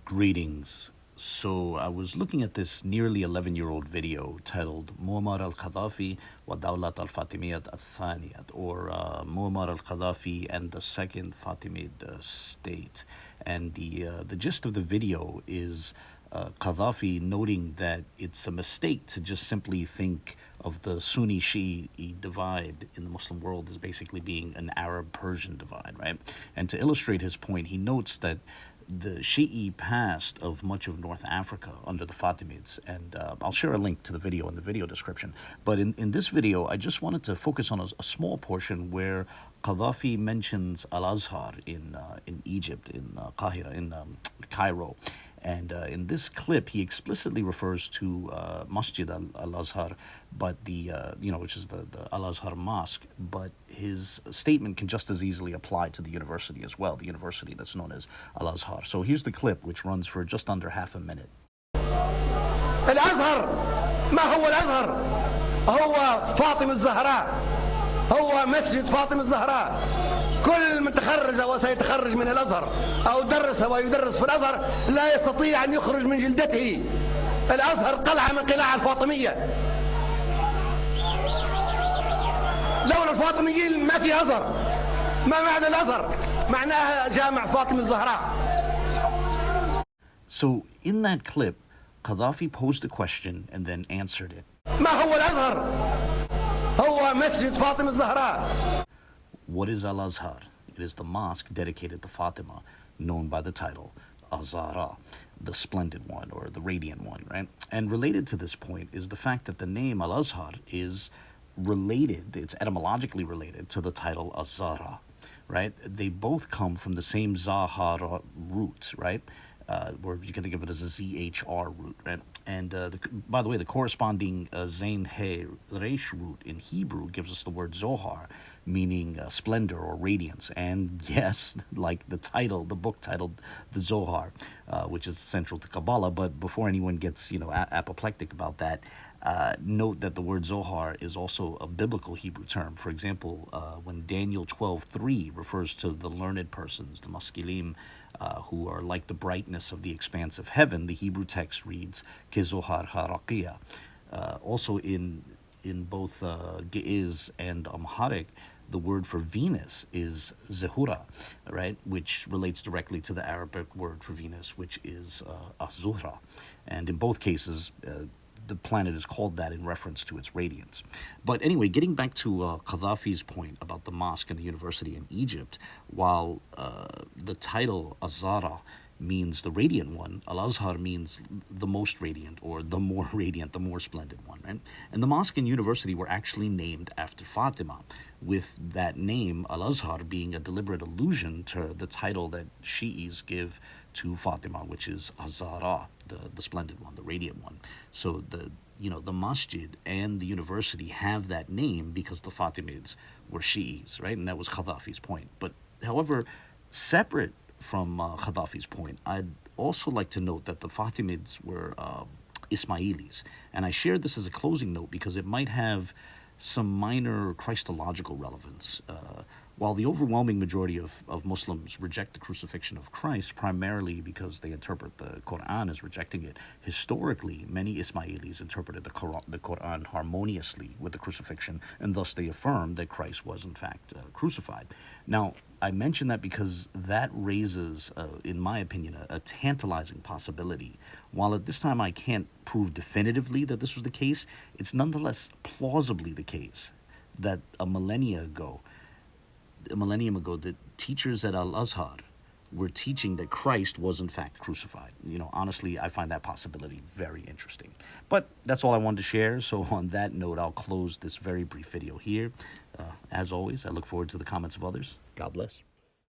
Greetings. So I was looking at this nearly 11-year-old video titled معمر القذافي والدولة الفاطمية الثانية, or معمر القذافي and the second Fatimid state. And the gist of the video is Qadhafi noting that it's a mistake to just simply think of the Sunni-Shi'i divide in the Muslim world as basically being an Arab-Persian divide, right? And to illustrate his point, he notes that the Shi'i past of much of North Africa under the Fatimids, and I'll share a link to the video in the video description. But in this video, I just wanted to focus on a small portion where Qadhafi mentions Al-Azhar in Egypt, in Qahira, in Cairo. And in this clip, he explicitly refers to Masjid al-Azhar, but which is the Al-Azhar mosque. But his statement can just as easily apply to the university as well, the university that's known as Al-Azhar. So here's the clip, which runs for just under half a minute. الأزهر ما هو الأزهر؟ هو فاطمة الزهراء، هو مسجد فاطمة الزهراء. كل من تخرج وسيتخرج من الأزهر أو درس ويدرس في الأزهر لا يستطيع أن يخرج من جلدته. الأزهر قلعة من قلاع الفاطمية. لولا الفاطميين ما في أزهر. ما معنى الأزهر؟ معناها جامع فاطمة الزهراء. So in that clip, Qadhafi posed a question and then answered it. ما هو الأزهر؟ هو مسجد فاطمة الزهراء. What is Al-Azhar? It is the mosque dedicated to Fatima, known by the title az-Zahra, the splendid one or the radiant one, right? And related to this point is the fact that the name Al-Azhar is related, it's etymologically related to the title az-Zahra, right? They both come from the same Zahara root, right? Or you can think of it as a ZHR root, right? And by the way, the corresponding Zain He Resh root in Hebrew gives us the word Zohar, meaning splendor or radiance. And yes, like the title, the book titled the Zohar, which is central to Kabbalah. But before anyone gets apoplectic about that, note that the word Zohar is also a biblical Hebrew term. For example, when Daniel 12:3 refers to the learned persons, the maskilim, who are like the brightness of the expanse of heaven, the Hebrew text reads Zohar haraqiya. Also in both Geᶜez and Amharic, the word for Venus is zuhra, right, which relates directly to the Arabic word for Venus, which is az-Zuhra. And in both cases, the planet is called that in reference to its radiance. But anyway, getting back to Qadhafi's point about the mosque and the university in Egypt, while the title az-Zahra means the radiant one, Al-Azhar means the most radiant, or the more radiant, the more splendid one, right? And the mosque and university were actually named after Fatima, with that name, Al-Azhar, being a deliberate allusion to the title that Shi'is give to Fatima, which is az-Zahra, the splendid one, the radiant one. So the masjid and the university have that name because the Fatimids were Shi'is, right? And that was Qadhafi's point. But however, separate from Qadhafi's point, I'd also like to note that the Fatimids were Ismaïlis. And I shared this as a closing note because it might have some minor Christological relevance. While the overwhelming majority of Muslims reject the crucifixion of Christ, primarily because they interpret the Quran as rejecting it, historically, many Ismaïlis interpreted the Quran harmoniously with the crucifixion, and thus they affirmed that Christ was in fact crucified. Now, I mention that because that raises, in my opinion, a tantalizing possibility. While at this time I can't prove definitively that this was the case, it's nonetheless plausibly the case that a millennium ago, the teachers at Al-Azhar were teaching that Christ was in fact crucified. Honestly, I find that possibility very interesting. But that's all I wanted to share. So on that note, I'll close this very brief video here. As always, I look forward to the comments of others. God bless.